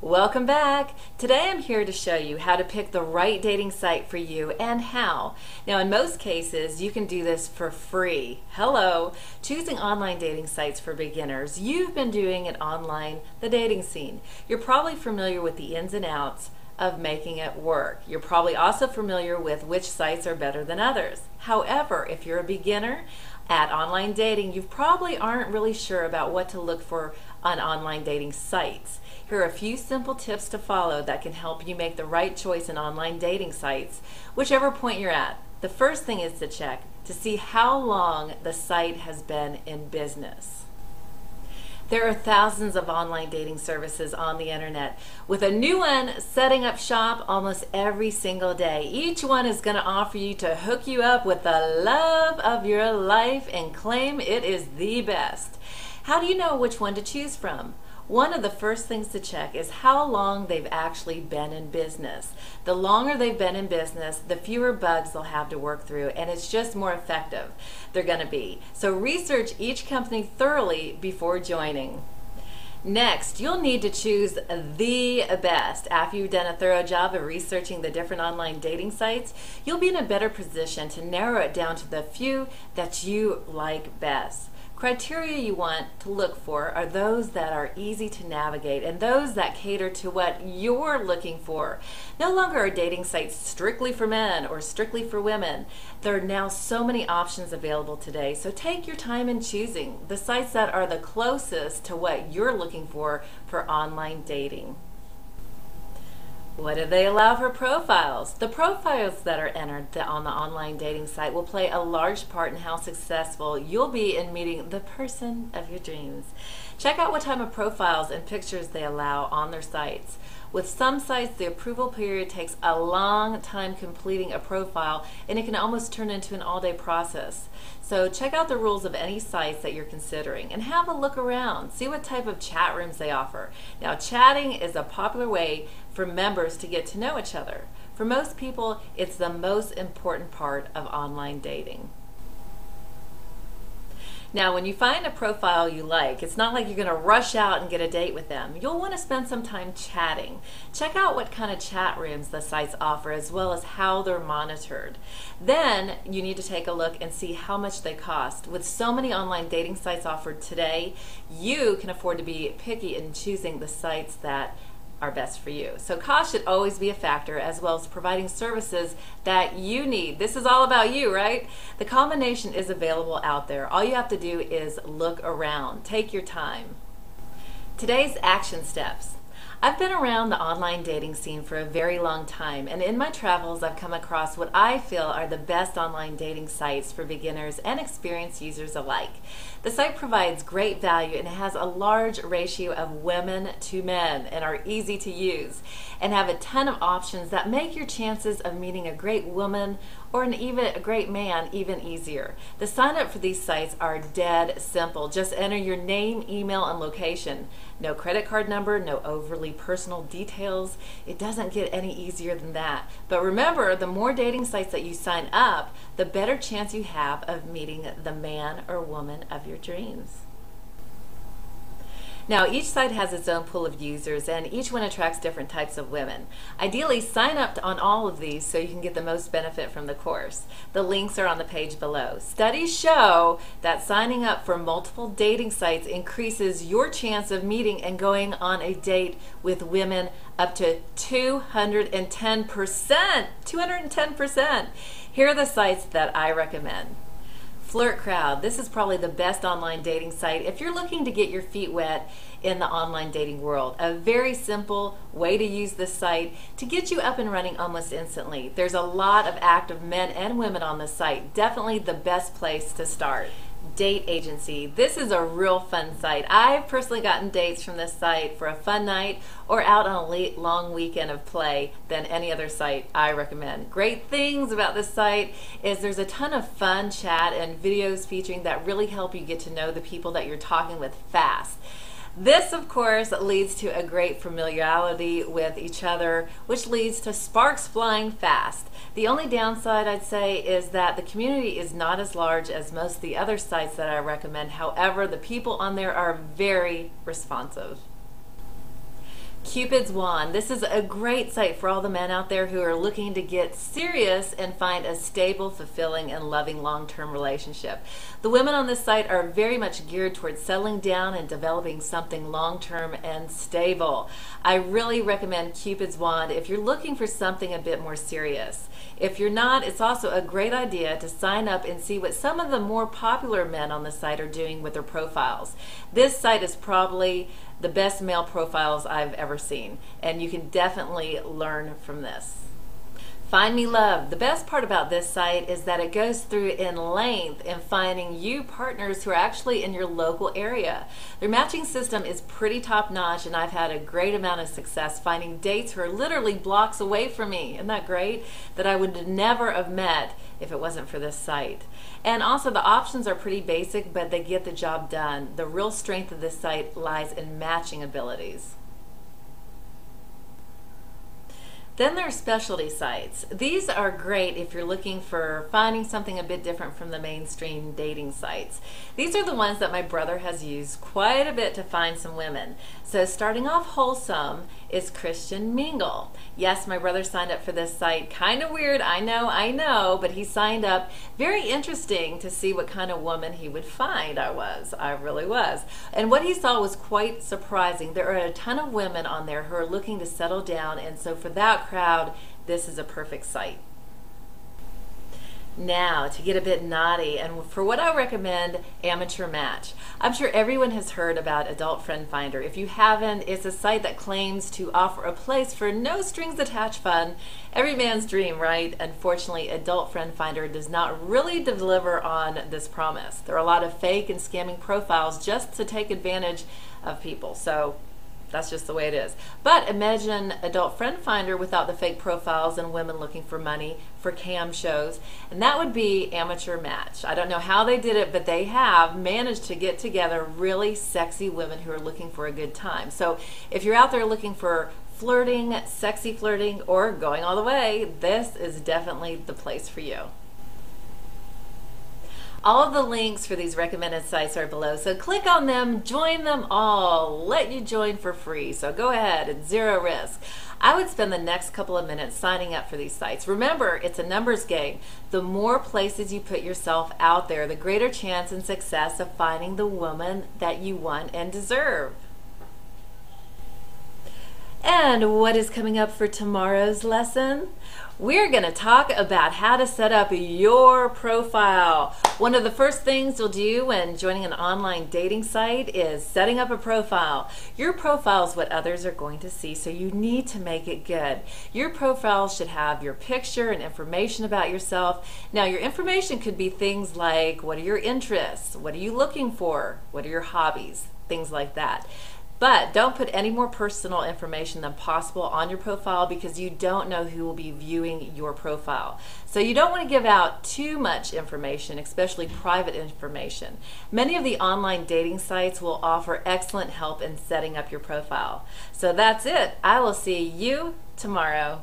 Welcome back. Today I'm here to show you how to pick the right dating site for you and how. Now in most cases you can do this for free. Hello. Choosing online dating sites for beginners. You've been doing it online, the dating scene. You're probably familiar with the ins and outs of making it work. You're probably also familiar with which sites are better than others. However, if you're a beginner at online dating, you probably aren't really sure about what to look for on online dating sites. Here are a few simple tips to follow that can help you make the right choice in online dating sites, whichever point you're at. The first thing is to check to see how long the site has been in business. There are thousands of online dating services on the internet, with a new one setting up shop almost every single day. Each one is going to offer you to hook you up with the love of your life and claim it is the best. How do you know which one to choose from? One of the first things to check is how long they've actually been in business. The longer they've been in business, the fewer bugs they'll have to work through, and it's just more effective they're going to be. So research each company thoroughly before joining. Next, you'll need to choose the best. After you've done a thorough job of researching the different online dating sites, you'll be in a better position to narrow it down to the few that you like best. Criteria you want to look for are those that are easy to navigate and those that cater to what you're looking for. No longer are dating sites strictly for men or strictly for women. There are now so many options available today, so take your time in choosing the sites that are the closest to what you're looking for online dating. What do they allow for profiles? The profiles that are entered on the online dating site will play a large part in how successful you'll be in meeting the person of your dreams. Check out what type of profiles and pictures they allow on their sites. With some sites, the approval period takes a long time completing a profile, and it can almost turn into an all-day process. So check out the rules of any sites that you're considering and have a look around. See what type of chat rooms they offer. Now, chatting is a popular way for members to get to know each other. For most people, it's the most important part of online dating. Now, when you find a profile you like, it's not like you're going to rush out and get a date with them. You'll want to spend some time chatting. Check out what kind of chat rooms the sites offer, as well as how they're monitored. Then you need to take a look and see how much they cost. With so many online dating sites offered today, you can afford to be picky in choosing the sites that are best for you. So cost should always be a factor, as well as providing services that you need. This is all about you, right? The combination is available out there. All you have to do is look around. Take your time. Today's action steps. I've been around the online dating scene for a very long time, and in my travels I've come across what I feel are the best online dating sites for beginners and experienced users alike. The site provides great value and has a large ratio of women to men and are easy to use, and have a ton of options that make your chances of meeting a great woman or a great man even easier. The sign up for these sites are dead simple. Just enter your name, email, and location. No credit card number, no overly personal details. It doesn't get any easier than that. But remember, the more dating sites that you sign up, the better chance you have of meeting the man or woman of your dreams. Now, each site has its own pool of users, and each one attracts different types of women. Ideally, sign up on all of these so you can get the most benefit from the course. The links are on the page below. Studies show that signing up for multiple dating sites increases your chance of meeting and going on a date with women up to 210%. 210%. Here are the sites that I recommend. Flirt Crowd. This is probably the best online dating site if you're looking to get your feet wet in the online dating world. A very simple way to use this site to get you up and running almost instantly. There's a lot of active men and women on this site. Definitely the best place to start. Date Agency. This is a real fun site. I've personally gotten dates from this site for a fun night or out on a late long weekend of play than any other site I recommend. Great things about this site is there's a ton of fun chat and videos featuring that really help you get to know the people that you're talking with fast. This, of course, leads to a great familiarity with each other, which leads to sparks flying fast. The only downside, I'd say, is that the community is not as large as most of the other sites that I recommend. However, the people on there are very responsive. Cupid's Wand. This is a great site for all the men out there who are looking to get serious and find a stable, fulfilling, and loving long-term relationship. The women on this site are very much geared towards settling down and developing something long-term and stable. I really recommend Cupid's Wand if you're looking for something a bit more serious. If you're not, it's also a great idea to sign up and see what some of the more popular men on the site are doing with their profiles. This site is probably the best male profiles I've ever seen, and you can definitely learn from this. Find Me Love. The best part about this site is that it goes through in length in finding you partners who are actually in your local area. Their matching system is pretty top-notch, and I've had a great amount of success finding dates who are literally blocks away from me. Isn't that great? That I would never have met if it wasn't for this site. And also the options are pretty basic, but they get the job done. The real strength of this site lies in matching abilities. Then there are specialty sites. These are great if you're looking for finding something a bit different from the mainstream dating sites. These are the ones that my brother has used quite a bit to find some women. So starting off wholesome is Christian Mingle. Yes, my brother signed up for this site. Kind of weird, I know, but he signed up. Very interesting to see what kind of woman he would find. I really was. And what he saw was quite surprising. There are a ton of women on there who are looking to settle down, and so for that crowd, this is a perfect site. Now, to get a bit naughty, and for what I recommend, Amateur Match. I'm sure everyone has heard about Adult Friend Finder. If you haven't, it's a site that claims to offer a place for no strings attached fun. Every man's dream, right? Unfortunately, Adult Friend Finder does not really deliver on this promise. There are a lot of fake and scamming profiles just to take advantage of people. So that's just the way it is. But imagine Adult Friend Finder without the fake profiles and women looking for money for cam shows, and that would be Amateur Match. I don't know how they did it, but they have managed to get together really sexy women who are looking for a good time. So if you're out there looking for flirting, sexy flirting, or going all the way, this is definitely the place for you. All of the links for these recommended sites are below, so click on them, join them all. Let you join for free, so go ahead, it's zero risk. I would spend the next couple of minutes signing up for these sites. Remember, it's a numbers game. The more places you put yourself out there, the greater chance and success of finding the woman that you want and deserve. And what is coming up for tomorrow's lesson? We're going to talk about how to set up your profile. One of the first things you'll do when joining an online dating site is setting up a profile. Your profile is what others are going to see, so you need to make it good. Your profile should have your picture and information about yourself. Now, your information could be things like, what are your interests? What are you looking for? What are your hobbies? Things like that. But don't put any more personal information than possible on your profile because you don't know who will be viewing your profile. So you don't want to give out too much information, especially private information. Many of the online dating sites will offer excellent help in setting up your profile. So that's it. I will see you tomorrow.